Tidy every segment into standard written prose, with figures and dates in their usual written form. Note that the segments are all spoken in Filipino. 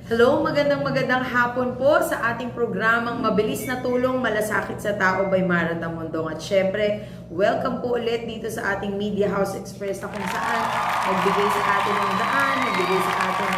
Hello, magandang hapon po sa ating programang Mabilis na Tulong Malasakit sa Tao by Mara Tamundong. At syempre, welcome po ulit dito sa ating Media House Express na kung saan nagbigay sa atin ng daan, nagbigay sa atin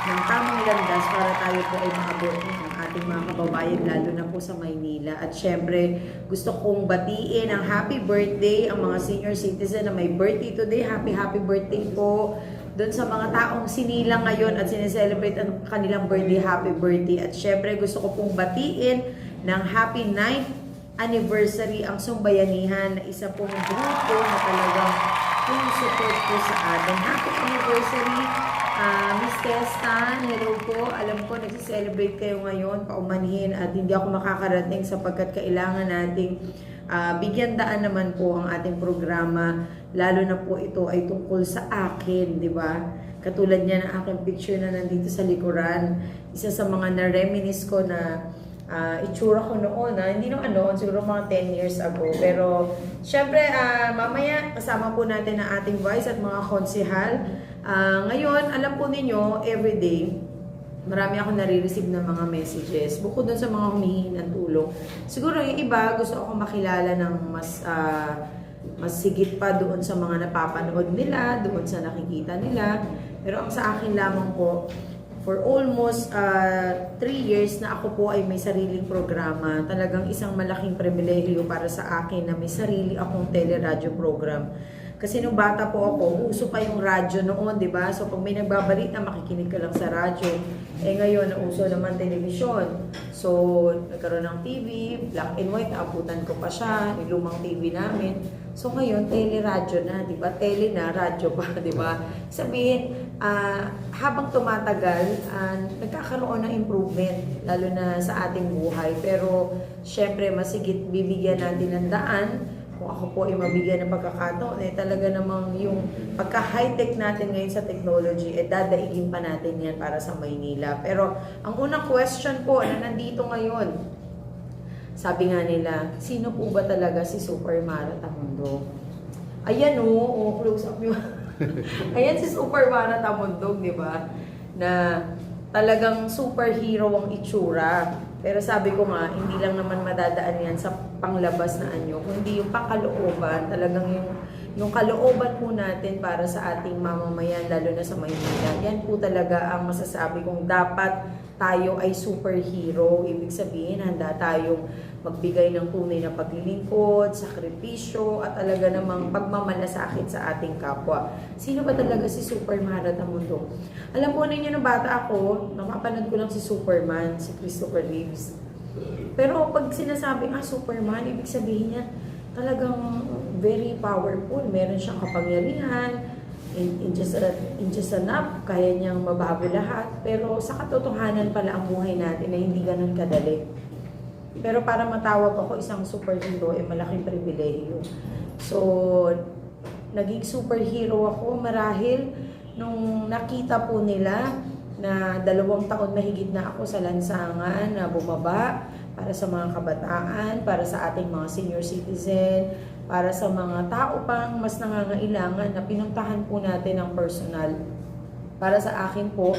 ng tamang landas para tayo po ay maabot ng ating mga kababayan, lalo na po sa Maynila. At syempre, gusto kong batiin ang happy birthday ang mga senior citizen na may birthday today. Happy birthday po doon sa mga taong sinilang ngayon at sineselebrate ang kanilang birthday, happy birthday. At syempre gusto ko pong batiin ng happy 9th anniversary ang Sumbayanihan na isa pong grupo na talagang full support po sa atin. Happy anniversary, Miss Testan, hello po. Alam ko nagsiselebrate kayo ngayon, paumanhin at hindi ako makakarating sapagkat kailangan nating bigyan daan naman po ang ating programa, lalo na po ito ay tungkol sa akin, di ba? Katulad niya ng aking picture na nandito sa likuran, isa sa mga na-reminisce ko na itsura ko noon, hindi naman noon, siguro mga 10 years ago. Pero syempre, mamaya kasama po natin ang ating vice at mga konsehal. Ngayon, alam po ninyo, everyday, marami akong nare-receive ng mga messages bukod dun sa mga humihingi ng tulong. Siguro yung iba gusto ako makilala ng mas sigit pa doon sa mga napapanood nila, doon sa nakikita nila. Pero ang sa akin lamang po, for almost 3 years na ako po ay may sariling programa. Talagang isang malaking pribilehiyo para sa akin na may sarili akong teleradyo program. Kasi nung bata po ako, uso pa yung radyo noon, di ba? So pag may nagbabalita, makikinig ka lang sa radyo. Eh ngayon, nauso naman telebisyon. So nagkaroon ng TV, black and white, naabutan ko pa siya, yung lumang TV namin. So ngayon, teleradyo na, di ba? Tele na, radyo pa, di ba? Sabihin, habang tumatagal, nagkakaroon ng improvement, lalo na sa ating buhay. Pero syempre, masigit bibigyan natin ng daan. Kung ako po ay mabigyan ng pagkakataon, talaga namang yung pagka-high-tech natin ngayon sa technology, dadaigin pa natin yan para sa Maynila. Pero ang unang question po na nandito ngayon, sabi nga nila, sino po ba talaga si Super Mara Tamundong? Ayan close up yun. Ayan si Super Mara Tamundong, di ba? Na talagang superhero ang itsura. Pero sabi ko nga, hindi lang naman madadaan yan sa panglabas na anyo, kundi yung pangkalooban, talagang yung kalooban po natin para sa ating mamamayan, lalo na sa Maynila. Yan po talaga ang masasabi kong dapat tayo ay superhero. Ibig sabihin, handa tayong magbigay ng tunay na paglilingkod, sakripisyo, at talaga namang pagmamalasakit sa ating kapwa. Sino ba talaga si Super Mara Tamundong? Alam po ninyo, nung bata ako, napapanood ko lang si Superman, si Christopher Reeves. Pero pag sinasabi, Superman, ibig sabihin niya, talagang very powerful. Meron siyang kapangyarihan, in just a nap, kaya niyang mabago lahat. Pero sa katotohanan pala ang buhay natin na hindi ganun kadali. Pero para matawag ako isang superhero, malaking pribilehiyo. So, naging superhero ako marahil nung nakita po nila na 2 taon na higit na ako sa lansangan na bumaba para sa mga kabataan, para sa ating mga senior citizen, para sa mga tao pang mas nangangailangan na pinuntahan po natin ang personal. Para sa akin po,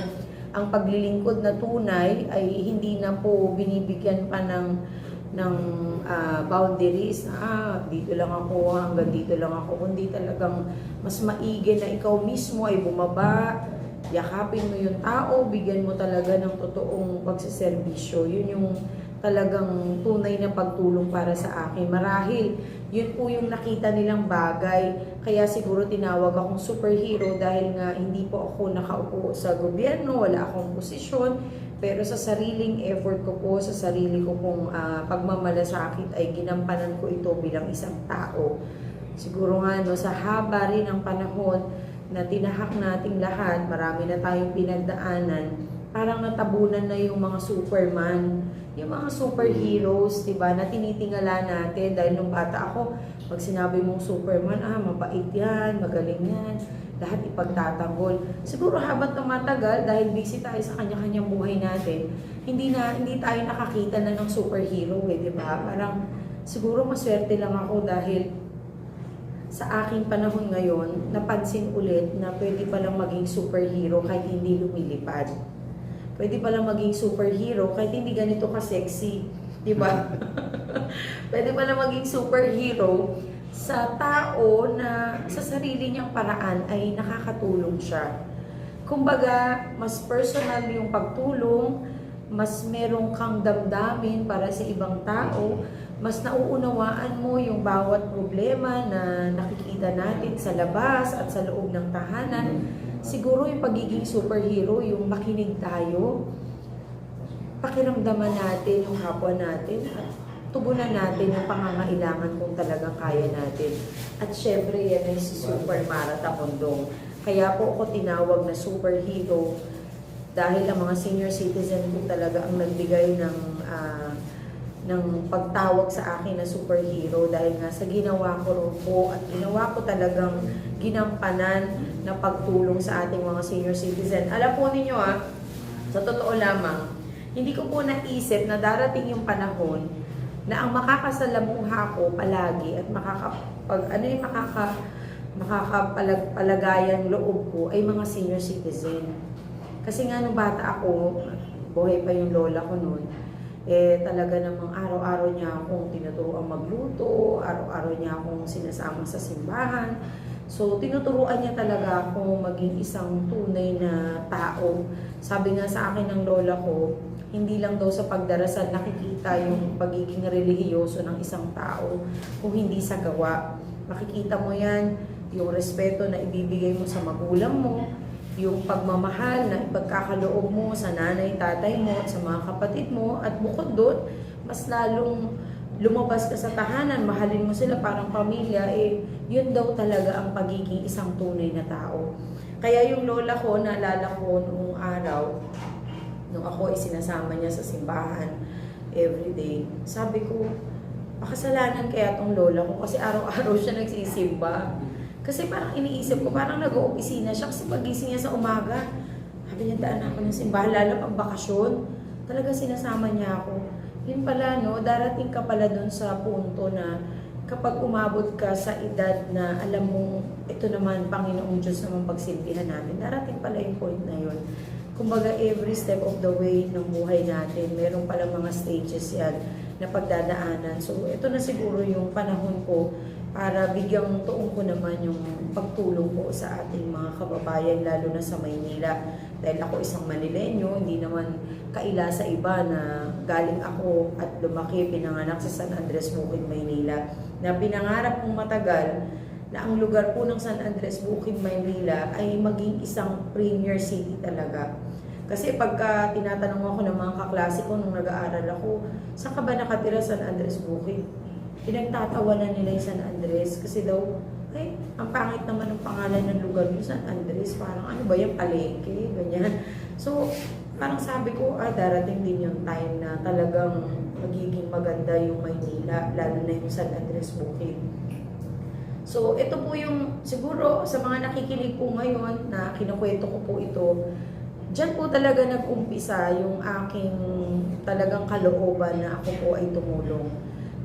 ang paglilingkod na tunay ay hindi na po binibigyan pa ng boundaries na dito lang ako, hanggang dito lang ako, kundi talagang mas maigi na ikaw mismo ay bumaba, yakapin mo yung tao, bigyan mo talaga ng totoong pagsiservisyo. Yun yung talagang tunay na pagtulong para sa akin. Marahil, yun po yung nakita nilang bagay. Kaya siguro tinawag akong superhero dahil nga hindi po ako nakaupo sa gobyerno, wala akong posisyon. Pero sa sariling effort ko po, sa sarili ko pong pagmamalasakit ay ginampanan ko ito bilang isang tao. Siguro nga sa haba rin ng panahon na tinahak nating lahat, marami na tayong pinagdaanan, parang natabunan na yung mga Superman, yung mga superheroes, diba, na tinitingala natin. Dahil nung bata ako, pag sinabi mong Superman, mabait yan, magaling yan, lahat ipagtatanggol. Siguro habang tumatagal, dahil busy tayo sa kanya-kanyang buhay natin, hindi tayo nakakita na ng superhero, diba? Parang siguro maswerte lang ako dahil sa aking panahon ngayon, napansin ulit na pwede palang maging superhero kahit hindi lumilipad. pwede pala maging superhero kahit hindi ganito ka-sexy. Di ba? Pwede pala maging superhero sa tao na sa sarili niyang paraan ay nakakatulong siya. Kumbaga, mas personal yung pagtulong, mas merong kang damdamin para sa ibang tao, mas nauunawaan mo yung bawat problema na nakikita natin sa labas at sa loob ng tahanan. Siguro yung pagiging superhero, yung makinig tayo, pakiramdaman natin yung kapwa natin at tugunan natin yung pangangailangan kung talagang kaya natin. At syempre, yan ay si Super Martha Mondong. Kaya po ako tinawag na superhero dahil ang mga senior citizen po talaga ang nagbigay ng pagtawag sa akin na superhero dahil nga sa ginawa ko rin po at ginawa ko talagang ginampanan na pagtulong sa ating mga senior citizen. Alam po ninyo sa totoo lamang, hindi ko po naisip na darating yung panahon na ang makakasalamuha ko palagi at makakapalagayang loob ko ay mga senior citizen. Kasi nga nung bata ako, buhay pa yung lola ko noon, talaga namang araw-araw niya akong tinuturuan magluto, araw-araw niya akong sinasama sa simbahan. So, tinuturuan niya talaga akong maging isang tunay na tao. Sabi nga sa akin ng lola ko, hindi lang daw sa pagdarasal nakikita yung pagiging relihiyoso ng isang tao, kung hindi sa gawa. Makikita mo yan, yung respeto na ibibigay mo sa magulang mo, yung pagmamahal na ipagkakaloob mo sa nanay, tatay mo, at sa mga kapatid mo, at bukod doon, mas lalong lumabas ka sa tahanan, mahalin mo sila parang pamilya, yun daw talaga ang pagiging isang tunay na tao. Kaya yung lola ko, naalala ko noong araw, nung ako sinasama niya sa simbahan everyday, sabi ko, pakasalanan kaya tong lola ko kasi araw-araw siya nagsisimba. Kasi parang iniisip ko, parang nag-oopisina siya kasi pagising niya sa umaga, sabi niya, daan ako ng simbahan, lalo pag bakasyon, talaga sinasama niya ako. Yun pala, no, darating ka pala dun sa punto na kapag umabot ka sa edad na alam mo, ito naman, Panginoong Diyos naman pagsilbihan natin, darating pala yung point na yun. Kumbaga, every step of the way ng buhay natin, meron pala mga stages yan na pagdadaanan. So, ito na siguro yung panahon ko para bigyang tuon ko naman yung pagtulong ko sa ating mga kababayan, lalo na sa Maynila. Dahil ako isang Manileño, hindi naman kaila sa iba na galing ako at lumaki, pinanganak sa San Andres Bukid, Maynila. Na pinangarap kong matagal na ang lugar po ng San Andres Bukid, Maynila ay maging isang premier city talaga. Kasi pagka tinatanong ako ng mga kaklase ko nung nag-aaral ako, saan ka ba nakatira San Andres Bukid? Pinagtatawanan nila yung San Andres kasi daw, ay, ang pangit naman ng pangalan ng lugar yung San Andres, parang ano ba yung palengke, ganyan. So, parang sabi ko, darating din yung time na talagang magiging maganda yung Maynila, lalo na yung San Andres Bukid. So, ito po yung, siguro, sa mga nakikinig po ngayon na kinukwento ko po ito, diyan po talaga nag-umpisa yung aking talagang kalooban na ako po ay tumulong.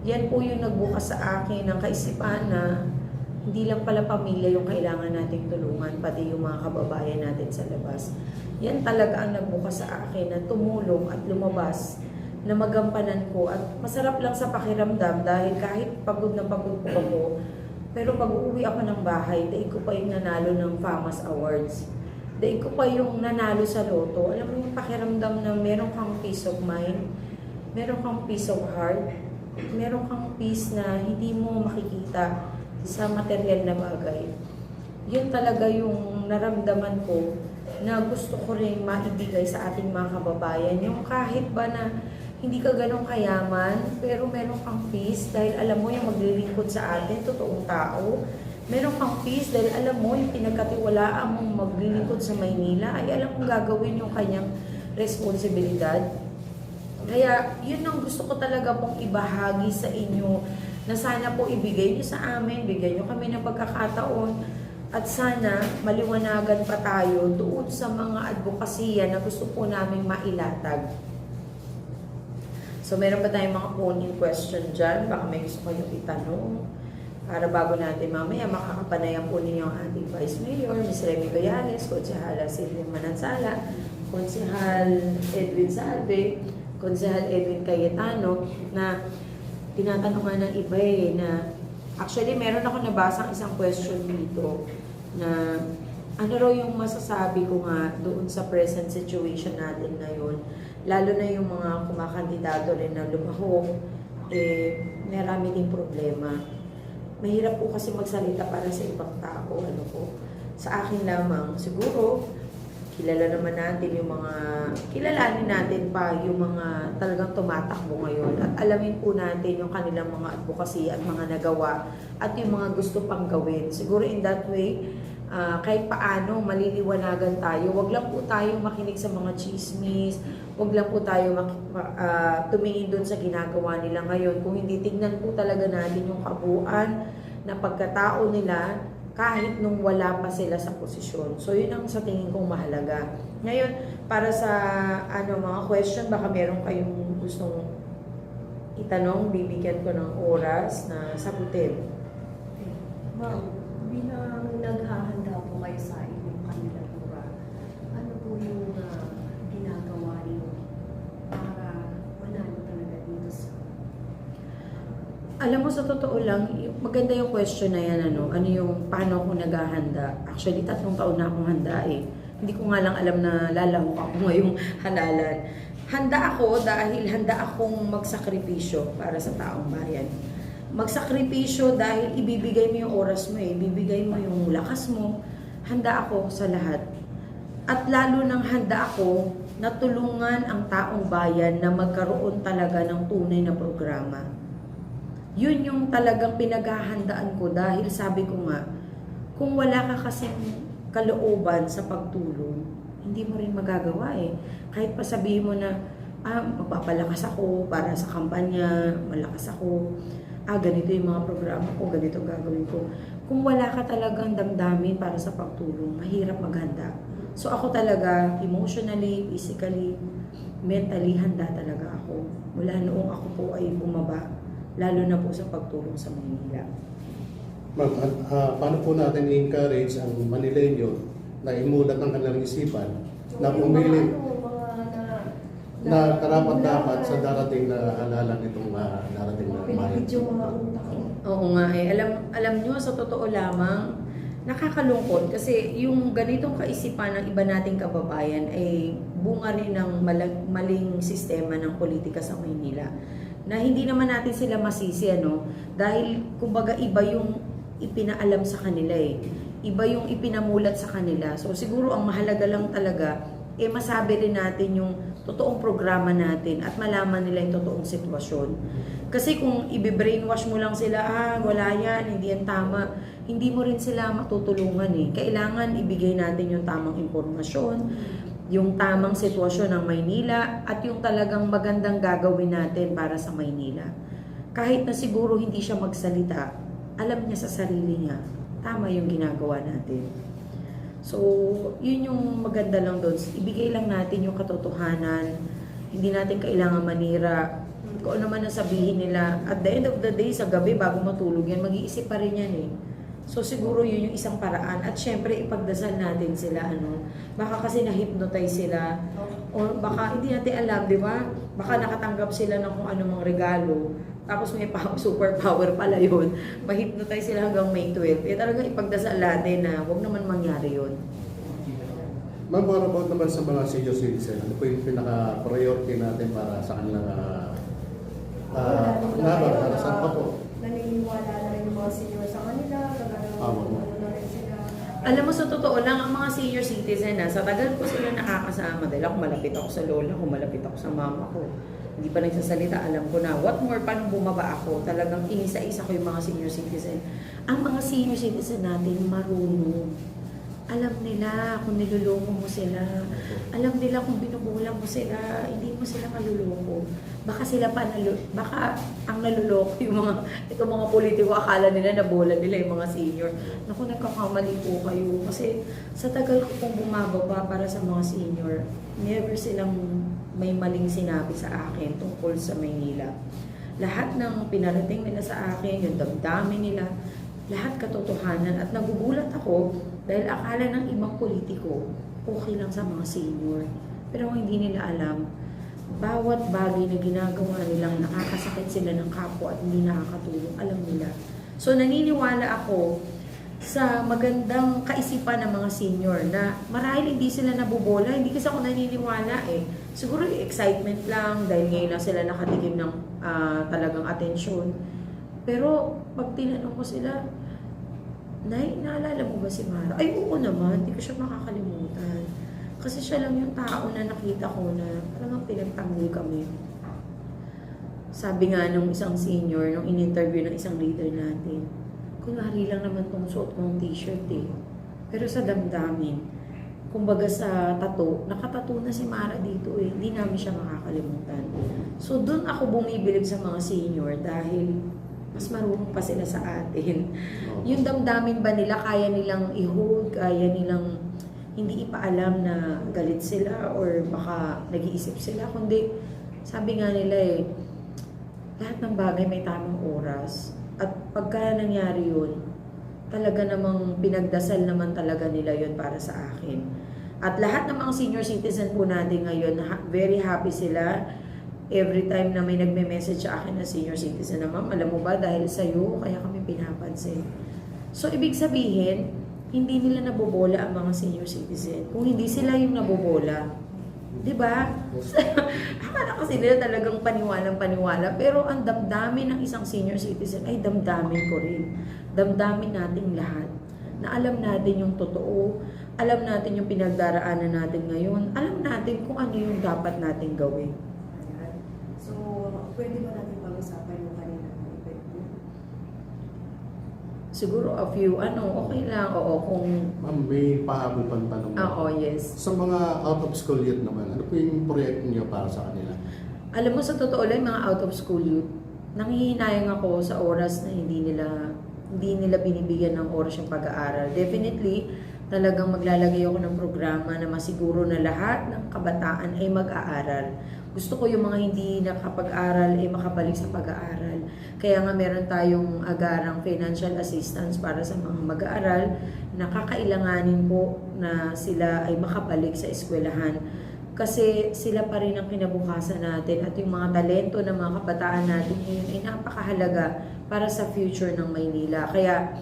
Yan po yung nagbukas sa akin ng kaisipan na hindi lang pala pamilya yung kailangan nating tulungan, pati yung mga kababayan natin sa labas. Yan talaga ang nagbukas sa akin na tumulong at lumabas na magampanan ko. At masarap lang sa pakiramdam dahil kahit pagod na pagod po ako, pero pag uuwi ako ng bahay, daig ko pa yung nanalo ng FAMAS Awards. Daig ko pa yung nanalo sa loto. Alam mo yung pakiramdam na meron kang peace of mind, meron kang peace of heart, meron kang peace na hindi mo makikita sa material na bagay. Yun talaga yung naramdaman ko na gusto ko rin maibigay sa ating mga kababayan. Yung kahit ba na hindi ka ganong kayaman, pero meron kang peace dahil alam mo yung maglilingkod sa atin, totoong tao. Meron kang peace dahil alam mo yung pinagkatiwalaan mong maglilingkod sa Maynila ay alam mong gagawin yung kanyang responsibilidad. Kaya yun ang gusto ko talaga pong ibahagi sa inyo na sana po ibigay nyo sa amin, bigyan nyo kami ng pagkakataon at sana maliwanagan pa tayo doon sa mga advokasya na gusto po namin mailatag. So meron pa tayong mga phone-in question dyan, baka may gusto kayong itanong para bago natin mamaya makakapanayan po ninyo ang ating Vice Mayor, Ms. Remy Goyales, Coach Hala Silvia Manansala, Konsehal Edwin Salve, Konsehal Edwin Cayetano, na tinatanong nga ng iba na actually meron ako nabasang isang question dito na ano raw yung masasabi ko nga doon sa present situation natin ngayon, lalo na yung mga kumakandidato rin na lumahok, marami ding problema. Mahirap po kasi magsalita para sa ibang tao, ano po. Sa akin lamang, siguro, kilala naman natin yung mga, kilalanin natin pa yung mga talagang tumatakbo ngayon at alamin po natin yung kanilang mga advocacy at mga nagawa at yung mga gusto pang gawin. Siguro in that way, kahit paano maliliwanagan tayo. Wag lang po tayo makinig sa mga chismis, wag lang po tayo tumingin dun sa ginagawa nila ngayon. Kung hindi, tignan po talaga natin yung kabuuan na pagkatao nila kahit nung wala pa sila sa posisyon. So, yun ang sa tingin kong mahalaga. Ngayon, para sa mga question, baka meron kayong gustong itanong, bibigyan ko ng oras na sagutin. Ma'am, bilang naghahanda po kayo sa inyong kandidatura, ano po yung ginagawa niyo para manalo talaga dito sa... Alam mo, sa totoo lang, maganda yung question na yan, ano yung, paano ako naghahanda? Actually, 3 taon na akong handa Hindi ko nga lang alam na lalahok ako ngayong halalan. Handa ako dahil handa akong magsakripisyo para sa taong bayan. Magsakripisyo dahil ibibigay mo yung oras mo ibibigay mo yung lakas mo. Handa ako sa lahat. At lalo nang handa ako na tulungan ang taong bayan na magkaroon talaga ng tunay na programa. Yun yung talagang pinaghahandaan ko dahil sabi ko nga, kung wala ka kasing kalooban sa pagtulong, hindi mo rin magagawa Kahit pa sabihin mo na, magpapalakas ako para sa kampanya, malakas ako, ganito yung mga programa ko, ganito gagawin ko. Kung wala ka talagang damdamin para sa pagtulong, mahirap maghanda. So ako talaga, emotionally, physically, mentally, handa talaga ako. Mula noong ako po ay bumaba, lalo na po sa pagtulong sa Maynila. Ma'am, paano po natin i-encourage ang Manileño na imulat ang kanilang isipan na pumili na karapat-dapat sa darating na halalan itong darating na bayan? Oo nga Alam nyo, sa totoo lamang, nakakalungkot kasi yung ganitong kaisipan ng iba nating kababayan ay bunga rin ng maling sistema ng politika sa Maynila. Na hindi naman natin sila masisi, dahil kumbaga iba yung ipinaalam sa kanila iba yung ipinamulat sa kanila. So siguro ang mahalaga lang talaga masabi rin natin yung totoong programa natin at malaman nila yung totoong sitwasyon. Kasi kung i-brainwash mo lang sila, wala yan, hindi yan tama, hindi mo rin sila matutulungan Kailangan ibigay natin yung tamang impormasyon, yung tamang sitwasyon ng Maynila at yung talagang magandang gagawin natin para sa Maynila. Kahit na siguro hindi siya magsalita, alam niya sa sarili niya, tama yung ginagawa natin. So, yun yung maganda lang doon. Ibigay lang natin yung katotohanan. Hindi natin kailangan manira. Kung ano man ang sabihin nila, at the end of the day, sa gabi, bago matulog yan, mag-iisip pa rin yan So siguro yun yung isang paraan. At syempre ipagdasal natin sila baka kasi na-hypnotize sila o baka hindi natin alam, di ba? Baka nakatanggap sila ng kung anong regalo tapos may superpower pala yun. Ma-hypnotize sila hanggang May 12. Talaga ipagdasal natin na huwag naman mangyari yun. Ma'am, what about naman sa mga senior citizen? Ano po yung pinaka-priority natin para sa kanilang para saan pa po? Naniniwala na rin yung mga senior sa kanila, na rin sila. Alam mo, sa totoo lang, ang mga senior citizen sa tagal ko sila nakakasama. Dahil ako malapit ako sa lola ko, malapit ako sa mama ko. Hindi pa nagsasalita, alam ko na. What more pa nung bumaba ako, talagang inisa-isa ko yung mga senior citizen. Ang mga senior citizen natin, marunong. Alam nila kung niloloko mo sila. Alam nila kung binubulang mo sila. Hindi mo sila maluloko. Baka ang naluloko yung itong mga politiko, akala nila na bola nila yung mga senior. Naku, nagkakamali po kayo. Kasi sa tagal ko pong bumababa para sa mga senior, never silang may maling sinabi sa akin tungkol sa Maynila. Lahat ng pinarating nila sa akin, yung damdamin nila, lahat katotohanan. At nagugulat ako dahil akala ng ibang politiko, okay lang sa mga senior. Pero ang hindi nila alam, bawat bagay na ginagawa nilang nakakasakit sila ng kapwa at hindi nakakatulong, alam nila. So naniniwala ako sa magandang kaisipan ng mga senior na marahil hindi sila nabobola, hindi kasi ako naniniwala eh. Siguro excitement lang dahil ngayon lang sila nakatikim ng talagang atensyon. Pero pag tinanong ko sila, Nay, naalala mo ba si Mara? Ay, oo naman, hindi ko siya makakalimutan. Kasi siya lang yung tao na nakita ko na parang pinagtanggol kami. Sabi nga nung isang senior, nung in-interview ng isang leader natin, kunwari lang naman tong suot mong t-shirt eh. Pero sa damdamin, kumbaga sa tattoo, nakatattoo na si Mara dito eh. Hindi namin siya makakalimutan. So doon ako bumibilib sa mga senior dahil mas marunong pa sila sa atin. Yung damdamin ba nila, kaya nilang i-hold, kaya nilang hindi ipaalam na galit sila or baka nag-iisip sila. Kundi, sabi nga nila eh, lahat ng bagay may tamang oras. At pagka nangyari yun, talaga namang pinagdasal naman talaga nila yun para sa akin. At lahat ng mga senior citizen po natin ngayon, very happy sila. Every time na may nagme-message sa akin na senior citizen na, ma'am, alam mo ba, dahil sa'yo, kaya kami pinapansin. So, ibig sabihin, hindi nila nabobola ang mga senior citizen. Kung hindi sila yung nabobola, di ba? Akala kasi nila talagang paniwalang-paniwala. Pero ang damdamin ng isang senior citizen ay damdamin ko rin. Damdamin natin lahat. Na alam natin yung totoo, alam natin yung pinagdaraanan natin ngayon, alam natin kung ano yung dapat natin gawin. So, pwede ba natin pag-usapan yung kanina ng epekto? Siguro a few, okay lang, oo, kung... Ma'am, may pahabol pang tanong. Oo, yes. Sa mga out of school youth naman, ano po yung proyekto niyo para sa kanila? Alam mo, sa totoo lang, mga out of school youth, nanghihinayang ako sa oras na hindi nila binibigyan ng oras yung pag-aaral. Definitely, talagang maglalagay ako ng programa na masiguro na lahat ng kabataan ay mag-aaral. Gusto ko yung mga hindi nakapag-aral ay makabalik sa pag-aaral. Kaya nga meron tayong agarang financial assistance para sa mga mag-aaral na kakailanganin po na sila ay makabalik sa eskwelahan. Kasi sila pa rin ang kinabukasan natin at yung mga talento ng mga kabataan natin ngayon ay napakahalaga para sa future ng Maynila. Kaya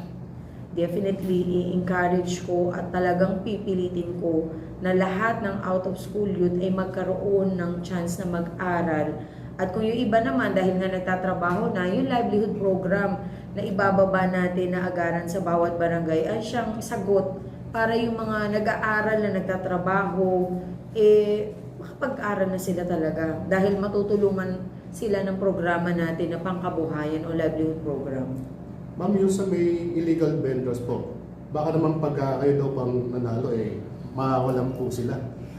definitely i-encourage ko at talagang pipilitin ko na lahat ng out of school youth ay magkaroon ng chance na mag-aral. At kung yung iba naman, dahil nga nagtatrabaho na, yung livelihood program na ibababa natin na agaran sa bawat barangay ay siyang sagot para yung mga nag-aaral na nagtatrabaho, makapag-aral na sila talaga. Dahil matutulungan sila ng programa natin na pangkabuhayan o livelihood program. Ma'am, yung sa may illegal vendors po, baka naman pag kayo daw pang nanalo mawawalan po sila.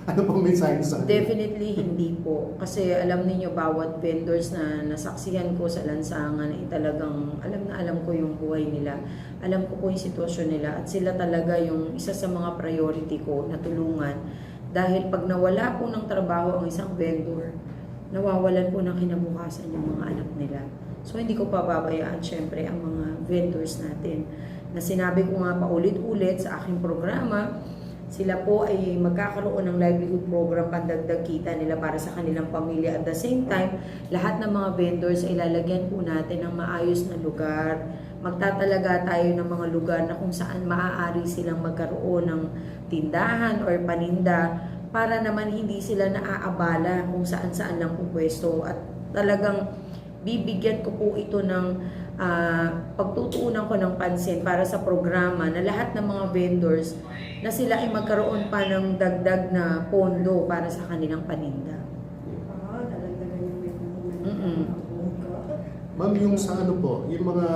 Ano pong mensahe sa kanila? Definitely hindi po. Kasi alam niyo bawat vendors na nasaksihan ko sa lansangan ay talagang alam ko yung buhay nila. Alam ko po yung sitwasyon nila at sila talaga yung isa sa mga priority ko na tulungan. Dahil pag nawala po ng trabaho ang isang vendor, nawawalan po ng kinabukasan yung mga anak nila. So hindi ko pababayaan syempre ang mga vendors natin. Na sinabi ko nga paulit-ulit sa aking programa, sila po ay magkakaroon ng livelihood program pandagdag kita nila para sa kanilang pamilya. At the same time, lahat ng mga vendors ay lalagyan po natin ng maayos na lugar. Magtatalaga tayo ng mga lugar na kung saan maaari silang magkaroon ng tindahan or paninda para naman hindi sila naaabala kung saan-saan lang po pwesto. At talagang bibigyan ko po ito ng pagtutuunan ko ng pansin para sa programa na lahat ng mga vendors na sila ay magkaroon pa ng dagdag na pondo para sa kanilang paninda. Dadagdagan yung may Mm-mm. Ma'am, yung sa ano po, yung mga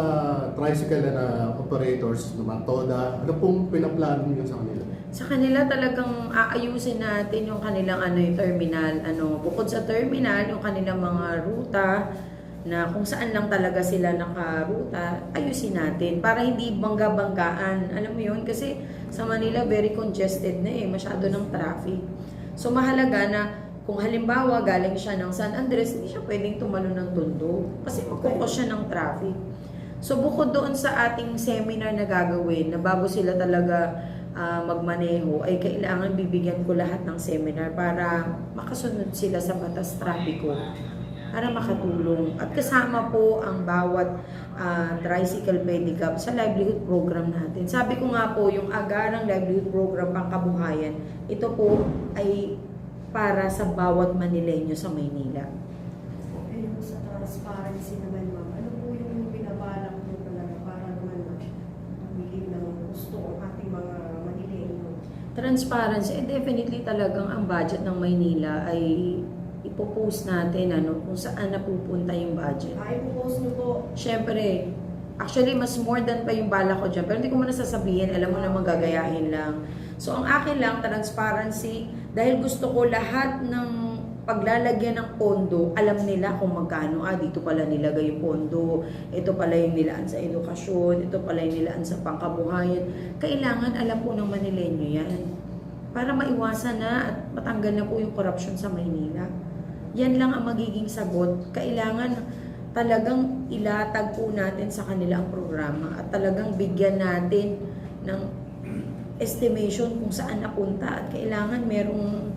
tricycle na operators, mga TODA, ano pong pinaplano niyo sa kanila? Sa kanila talagang aayusin natin yung kanilang yung terminal. Bukod sa terminal, yung kanilang mga ruta, na kung saan lang talaga sila nakaruta, ayusin natin para hindi bangga-banggaan. Alam mo yun? Kasi sa Manila, very congested na masyado ng traffic. So mahalaga na kung halimbawa galing siya ng San Andres, hindi siya pwedeng tumalo ng Tondo kasi magkukos siya ng traffic. So bukod doon sa ating seminar na gagawin, na bago sila talaga magmaneho, ay kailangan bibigyan ko lahat ng seminar para makasunod sila sa batas trapiko para makatulong. At kasama po ang bawat tricycle pedicab sa livelihood program natin. Sabi ko nga po, yung agarang livelihood program pangkabuhayan, ito po ay para sa bawat Manileño sa Maynila. Eh, yung sa transparency naman, ma'am, ano po yung binabalak po talaga para naman mabili ng gusto ang ating mga Manileño? Transparency, definitely talagang ang budget ng Maynila ay ipopost natin kung saan napupunta yung budget. Ay, po-post niyo po. Siyempre, actually mas more than pa yung bala ko dyan, pero hindi ko muna sasabihin, alam mo naman gagayahin lang. So ang akin lang, transparency, dahil gusto ko lahat ng paglalagyan ng pondo, alam nila kung magkano, dito pala nilagay yung pondo, ito pala yung nilaan sa edukasyon, ito pala yung nilaan sa pangkabuhayan. Kailangan alam po ng Manileño yan. Para maiwasan na at matanggal na po yung korupsyon sa Maynila. Yan lang ang magiging sagot. Kailangan talagang ilatag po natin sa kanila ang programa at talagang bigyan natin ng estimation kung saan napunta at kailangan merong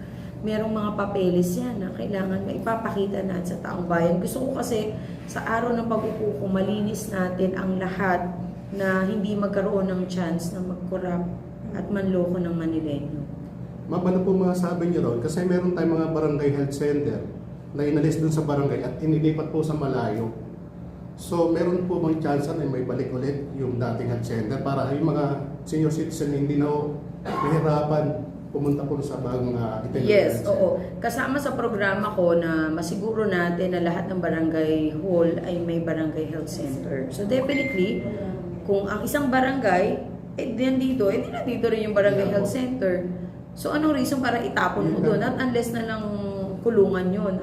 mga papeles yan na kailangan maipapakita natin sa taong bayan. Gusto ko kasi sa araw ng pag-upo ko, malinis natin ang lahat na hindi magkaroon ng chance na mag-corrupt at manloko ng Manileño. Ma'am, ano po masasabi niyo ron? Kasi meron tayong mga barangay health center na inalis dun sa barangay at inilipat po sa malayo. So, meron po bang chance na may balik ulit yung dating health center para yung mga senior citizen hindi na mahirapan pumunta po sa bagong itinerary? Yes, oo. Kasama sa programa ko na masiguro natin na lahat ng barangay hall ay may barangay health center. So, definitely, kung ang isang barangay, dito rin yung barangay health center. So, anong reason para itapon mo doon? Not unless na lang kulungan yun,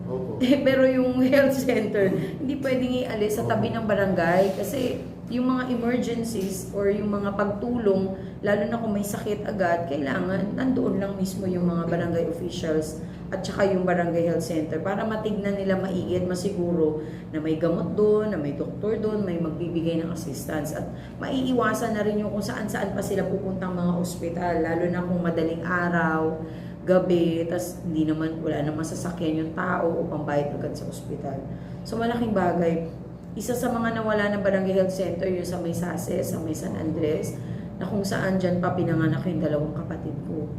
Opo. Pero yung health center, hindi pwedeng ialis sa tabi ng barangay kasi yung mga emergencies or yung mga pagtulong, lalo na kung may sakit agad, kailangan nandoon lang mismo yung mga barangay officials at saka yung barangay health center para matignan nila maigi at masiguro na may gamot doon, na may doktor doon, may magbibigay ng assistance at maiiwasan na rin yung kung saan-saan pa sila pupuntang mga ospital, lalo na kung madaling araw, gabi, tas wala namang sasakyan yung tao o pambayad agad sa ospital. So malaking bagay. Isa sa mga nawala ng barangay health center yung sa may Sase, sa may San Andres, na kung saan dyan pa pinanganak yung dalawang kapatid ko.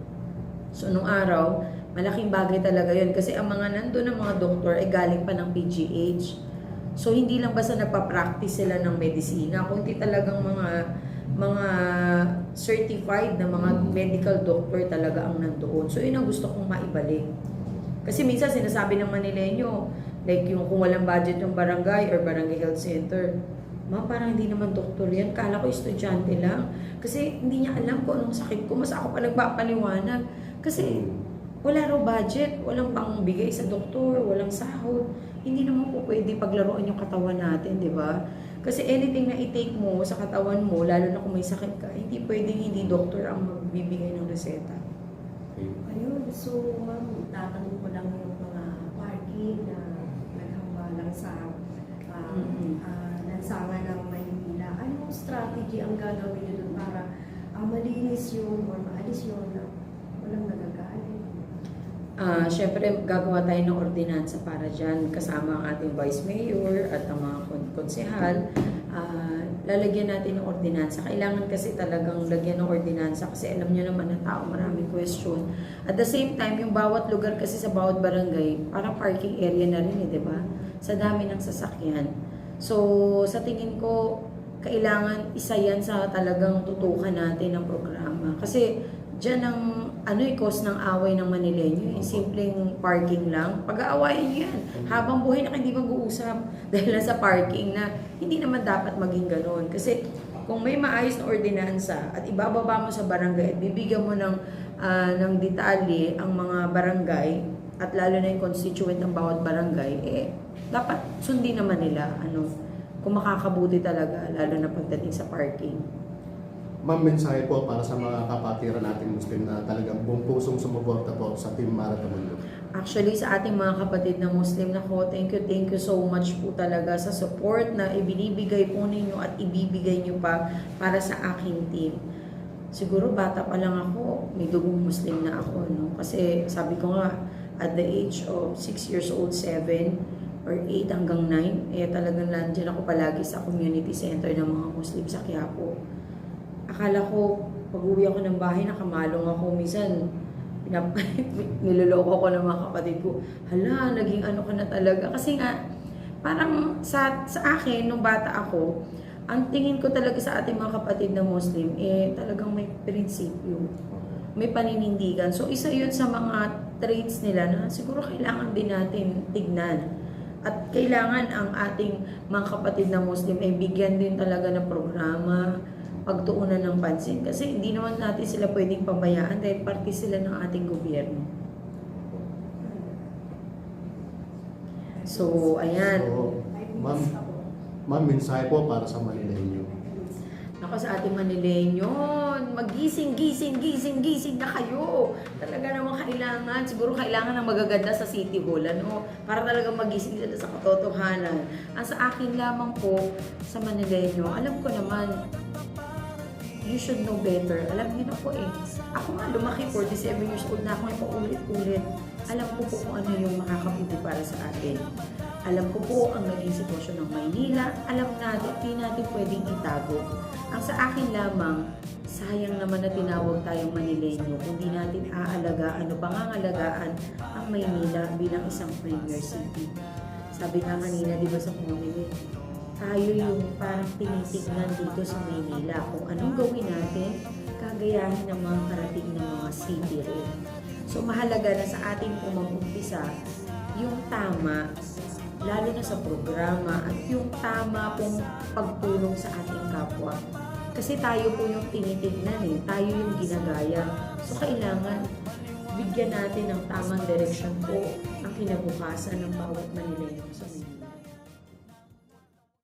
So nung araw, malaking bagay talaga yun kasi ang mga nandun ng mga doktor ay galing pa ng PGH. So hindi lang basta nagpa-practice sila ng medisina, kundi talagang mga certified na mga medical doctor talaga ang nandoon. So yun ang gusto kong maibalik. Kasi minsan sinasabi ng Manileño, like yung kung walang budget yung barangay or barangay health center, parang hindi naman doktor yan. Kala ko estudyante lang. Kasi hindi niya alam kung anong sakit ko. Mas ako pa nagpapaliwanag. Kasi wala raw budget, walang pangbigay sa doktor, walang sahod. Hindi naman po pwede paglaruan yung katawan natin, di ba? Kasi anything na i-take mo sa katawan mo, lalo na kung may sakit ka, hindi pwedeng hindi doktor ang magbibigay ng reseta. Ayun, so ma'am, tatanong ko lang yung mga parking na naghambalang sa lansangan ng Maynila. Anong strategy ang gagawin nyo doon para malinis yun or maalis yun na walang nagagalit? Siyempre, gagawa tayo ng ordinansa para dyan kasama ang ating vice mayor at ang mga konsehal. Lalagyan natin ng ordinansa. Kailangan kasi talagang lagyan ng ordinansa kasi alam nyo naman ng tao, maraming question. At the same time, yung bawat lugar kasi sa bawat barangay, parang parking area na rin, di ba? Sa dami ng sasakyan. So, sa tingin ko, kailangan isa yan sa talagang tutukan natin ng programa. Kasi, dyan ang cause ng away ng Manileño, yung simpleng parking lang. Pag-aawayan nyo yan. Habang buhay na hindi mag-uusap dahil nasa parking na hindi naman dapat maging ganoon. Kasi kung may maayos na ordinansa at ibababa mo sa barangay at bibigyan mo ng detalye ang mga barangay at lalo na yung constituent ng bawat barangay, dapat sundin naman nila kung makakabuti talaga, lalo na pagdating sa parking. Ma'am, mensahe po para sa mga kapatiran nating Muslim na talagang buong pusong sumuporta po sa Team Marathon Mundo. Actually, sa ating mga kapatid na Muslim, thank you so much po talaga sa support na ibinibigay po ninyo at ibibigay nyo pa para sa aking team. siguro bata pa lang ako, may dugong Muslim na ako, no? Kasi sabi ko nga, at the age of 6 years old, 7 or 8 hanggang 9, talagang nandiyan ako palagi sa community center ng mga Muslim sa Quiapo. Akala ko, pag-uwi ako ng bahay, nakamalong ako. Minsan, niloloko ko ng mga kapatid ko. Hala, naging ano ka na talaga. Kasi nga, parang sa akin, nung bata ako, ang tingin ko talaga sa ating mga kapatid na Muslim, talagang may prinsipyo, may paninindigan. So, isa yun sa mga traits nila na siguro kailangan din natin tignan. At kailangan ang ating mga kapatid na Muslim ay bigyan din talaga ng programa, pagtuunan ng pansin. Kasi hindi naman natin sila pwedeng pabayaan dahil parte sila ng ating gobyerno. So, ayan. So, ma'am, mensahe po para sa Manileño. Ako sa ating Manileño, magising na kayo. Talaga naman kailangan, siguro kailangan ng magaganda sa City Hall, ano? Para talaga magising sila sa katotohanan. Ang sa akin lamang po, sa Manileño, alam ko naman, you should know better. Alam niyo na po Ako nga lumaki, 47 years old na ako, may paulit-ulit. Alam ko po kung ano yung makakabuti para sa atin. Alam ko po ang naging sitwasyon ng Maynila. Alam natin, di natin pwedeng itago. Ang sa akin lamang, sayang naman na tinawag tayong Manileño kung di natin aalagaan o pangangalagaan ang Maynila bilang isang premier city. Sabi nga kanina, di ba sa community, tayo yung parang tinitignan dito sa Maynila kung anong gawin natin, kagayahin ng mga karating ng mga city rin. So mahalaga na sa ating umag-umpisa yung tama, lalo na sa programa, at yung tama pong pagtulong sa ating kapwa. Kasi tayo po yung tinitignan tayo yung ginagaya. So kailangan bigyan natin ng tamang direksyon po ang kinabukasan ng bawat Manileño sa Manila.